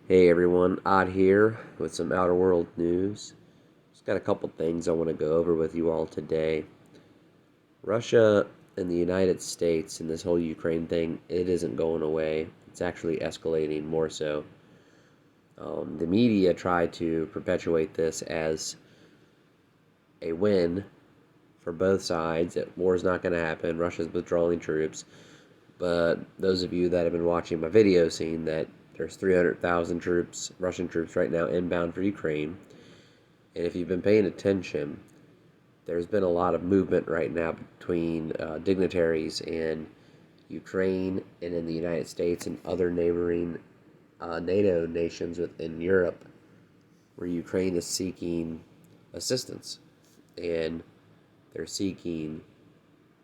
Hey everyone, Odd here with some outer world news. Just got a couple things I want to go over with you all today. Russia and the United States and this whole Ukraine thing, it isn't going away. It's actually escalating more so. The media try to perpetuate this as a win for both sides, that war's not going to happen, Russia's withdrawing troops. But those of you that have been watching my video seen that there's 300,000 troops, Russian troops right now inbound for Ukraine. And if you've been paying attention, there's been a lot of movement right now between dignitaries in Ukraine and in the United States and other neighboring NATO nations within Europe, where Ukraine is seeking assistance. And they're seeking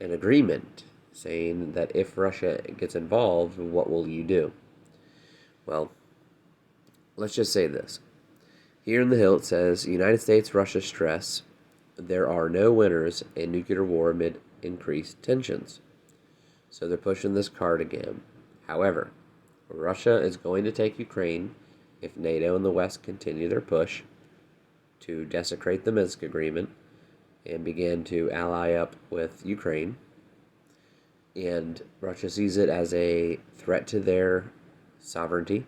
an agreement saying that if Russia gets involved, what will you do? Well, let's just say this. Here in the Hill it says, United States-Russia stress there are no winners in nuclear war amid increased tensions. So they're pushing this card again. However, Russia is going to take Ukraine if NATO and the West continue their push to desecrate the Minsk agreement and begin to ally up with Ukraine. And Russia sees it as a threat to their sovereignty,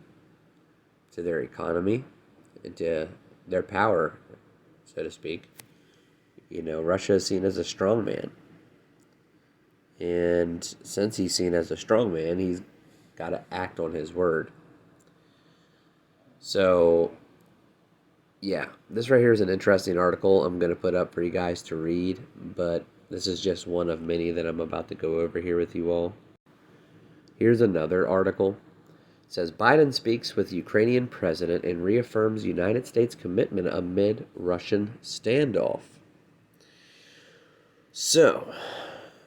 to their economy, and to their power, so to speak. Russia is seen as a strong man. And since he's seen as a strong man, he's got to act on his word. So, yeah, this right here is an interesting article I'm going to put up for you guys to read, but this is just one of many that I'm about to go over here with you all. Here's another article. It says, Biden speaks with Ukrainian president and reaffirms United States commitment amid Russian standoff. So,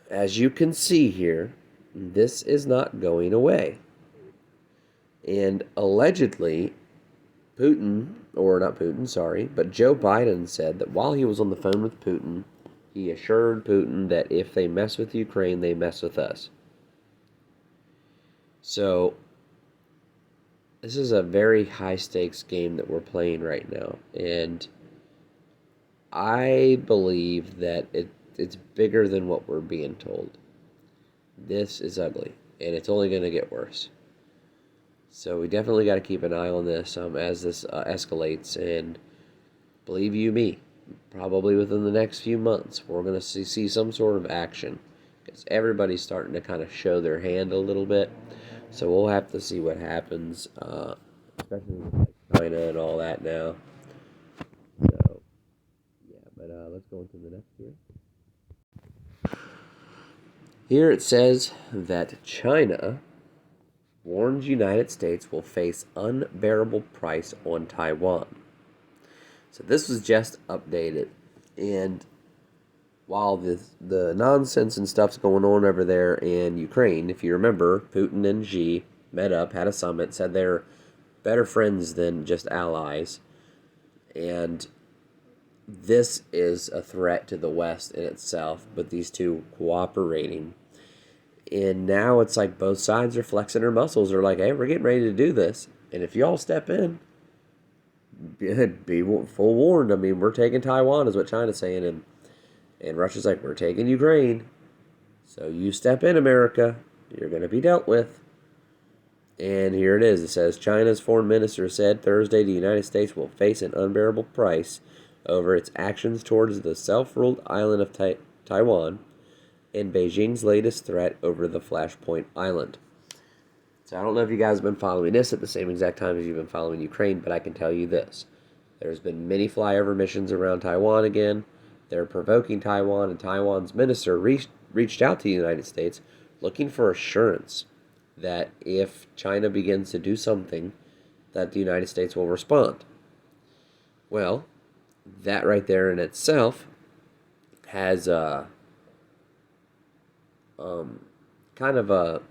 as you can see here, this is not going away. And allegedly, Joe Biden said that while he was on the phone with Putin, he assured Putin that if they mess with Ukraine, they mess with us. So, this is a very high-stakes game that we're playing right now. And I believe that it's bigger than what we're being told. This is ugly, and it's only going to get worse. So we definitely got to keep an eye on this as this escalates. And believe you me, probably within the next few months, we're going to see some sort of action, because everybody's starting to kind of show their hand a little bit. So we'll have to see what happens, especially with like China and all that now. So, yeah, but let's go into the next here. Here it says that China warns United States will face unbearable price on Taiwan. So this was just updated. And while the nonsense and stuff's going on over there in Ukraine, if you remember, Putin and Xi met up, had a summit, said they're better friends than just allies. And this is a threat to the West in itself, but these two cooperating. And now it's like both sides are flexing their muscles. They're like, hey, we're getting ready to do this. And if y'all step in, be full warned. I mean, we're taking Taiwan is what China's saying. And Russia's like, we're taking Ukraine. So you step in, America. You're going to be dealt with. And here it is. It says, China's foreign minister said Thursday the United States will face an unbearable price over its actions towards the self-ruled island of Taiwan and Beijing's latest threat over the Flashpoint Island. So I don't know if you guys have been following this at the same exact time as you've been following Ukraine, but I can tell you this. There's been many flyover missions around Taiwan again. They're provoking Taiwan, and Taiwan's minister reached out to the United States looking for assurance that if China begins to do something, that the United States will respond. Well, that right there in itself has kind of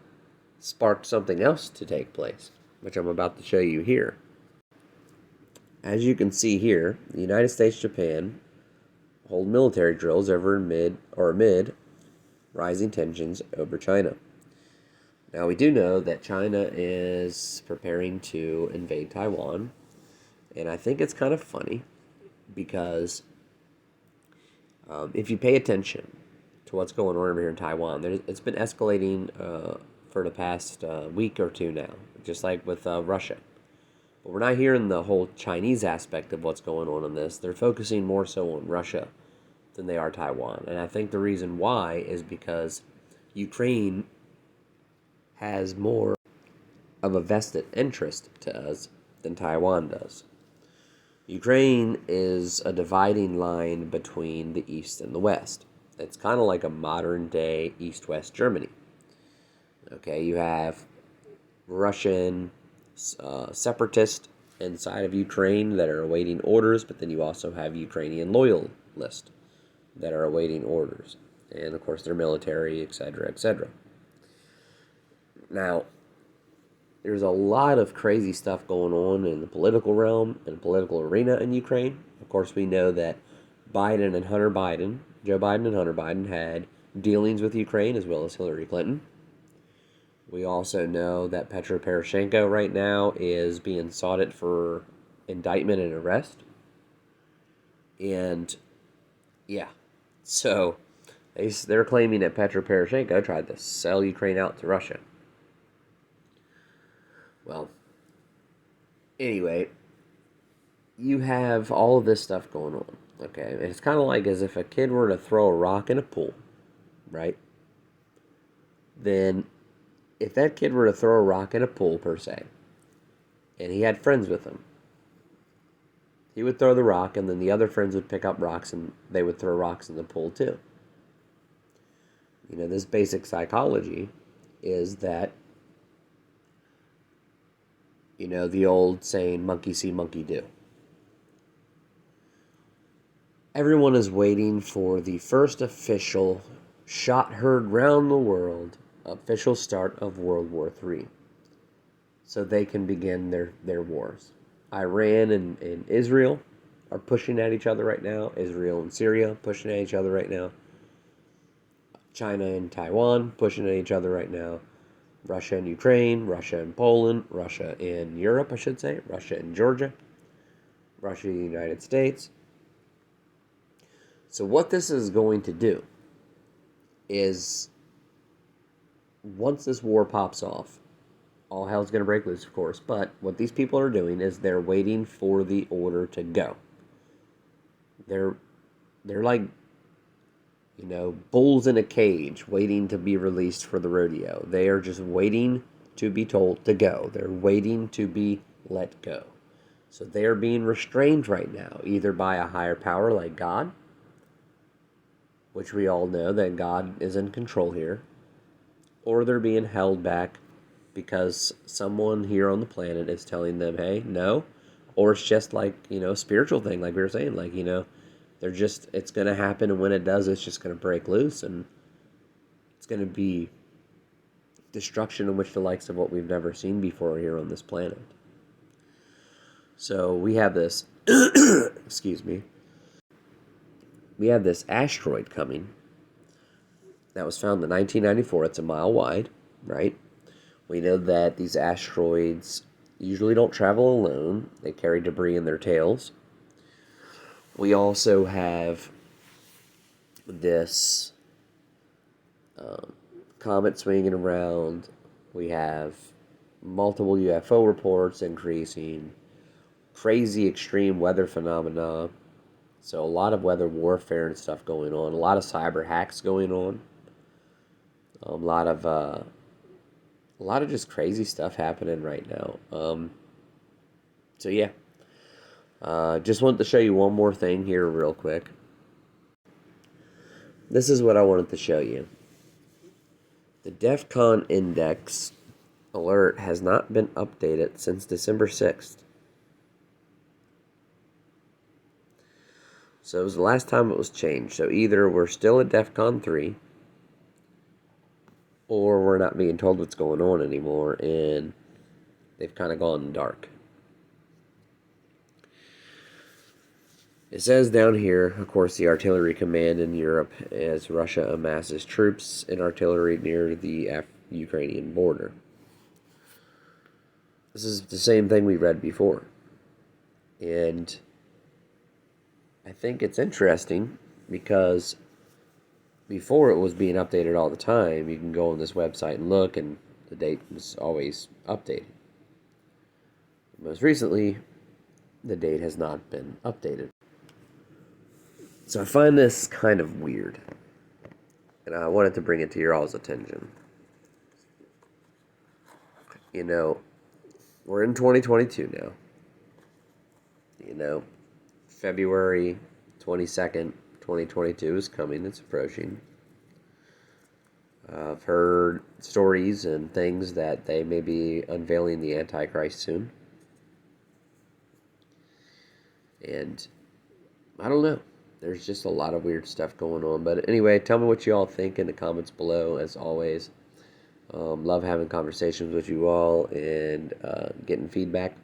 sparked something else to take place, which I'm about to show you here. As you can see here, the United States, Japan hold military drills amid rising tensions over China. Now, we do know that China is preparing to invade Taiwan, and I think it's kind of funny because if you pay attention to what's going on over here in Taiwan, it's been escalating for the past week or two now, just like with Russia. But we're not hearing the whole Chinese aspect of what's going on in this. They're focusing more so on Russia than they are Taiwan. And I think the reason why is because Ukraine has more of a vested interest to us than Taiwan does. Ukraine is a dividing line between the East and the West. It's kind of like a modern day East-West Germany. Okay, you have Russian separatists inside of Ukraine that are awaiting orders, but then you also have Ukrainian loyalists that are awaiting orders. And of course, their military, etc., etc. Now, there's a lot of crazy stuff going on in the political realm and political arena in Ukraine. Of course, we know that Joe Biden and Hunter Biden had dealings with Ukraine as well as Hillary Clinton. We also know that Petro Poroshenko right now is being sought for indictment and arrest. And yeah, so they're claiming that Petro Poroshenko tried to sell Ukraine out to Russia. Well, anyway, you have all of this stuff going on, okay? And it's kind of like as if a kid were to throw a rock in a pool, right? Then, if that kid were to throw a rock in a pool, per se, and he had friends with him, he would throw the rock, and then the other friends would pick up rocks, and they would throw rocks in the pool, too. You know, this basic psychology is that, you know, the old saying, monkey see, monkey do. Everyone is waiting for the first official, shot heard round the world, official start of World War III, so they can begin their wars. Iran and Israel are pushing at each other right now. Israel and Syria pushing at each other right now. China and Taiwan pushing at each other right now. Russia and Ukraine, Russia and Poland, Russia and Europe, I should say, Russia and Georgia, Russia and the United States. So what this is going to do is, once this war pops off, all hell's going to break loose, of course, but what these people are doing is they're waiting for the order to go. They're like, you know, bulls in a cage waiting to be released for the rodeo. They are just waiting to be told to go. They're waiting to be let go. So they are being restrained right now, either by a higher power like God, which we all know that God is in control here, or they're being held back because someone here on the planet is telling them, hey, no, or it's just like, you know, a spiritual thing, like we were saying, like, you know, it's going to happen, and when it does, it's just going to break loose, and it's going to be destruction in which the likes of what we've never seen before here on this planet. So we have this, excuse me, we have this asteroid coming that was found in 1994. It's a mile wide, right? We know that these asteroids usually don't travel alone. They carry debris in their tails. We also have this comet swinging around. We have multiple UFO reports increasing. Crazy extreme weather phenomena. So a lot of weather warfare and stuff going on. A lot of cyber hacks going on. A lot of just crazy stuff happening right now. So yeah. Just wanted to show you one more thing here real quick. This is what I wanted to show you. The DEFCON index alert has not been updated since December 6th. So it was the last time it was changed. So either we're still at DEFCON 3, or we're not being told what's going on anymore, and they've kind of gone dark. It says down here, of course, the artillery command in Europe as Russia amasses troops and artillery near the Ukrainian border. This is the same thing we read before. And I think it's interesting because before it was being updated all the time. You can go on this website and look, and the date was always updated. Most recently, the date has not been updated. So I find this kind of weird, and I wanted to bring it to your all's attention. You know, we're in 2022 now. You know, February 22nd, 2022 is coming. It's approaching. I've heard stories and things that they may be unveiling the Antichrist soon. And I don't know. There's just a lot of weird stuff going on. But anyway, tell me what you all think in the comments below, as always. Love having conversations with you all and getting feedback.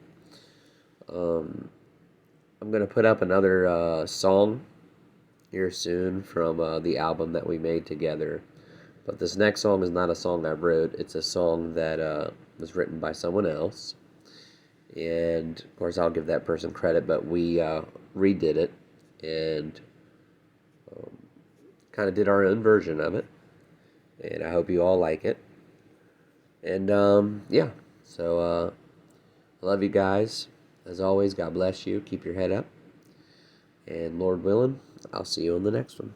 I'm going to put up another song here soon from the album that we made together. But this next song is not a song I wrote. It's a song that was written by someone else. And, of course, I'll give that person credit, but we redid it and kind of did our own version of it. And I hope you all like it. And, yeah, so I love you guys. As always, God bless you. Keep your head up. And Lord willing, I'll see you on the next one.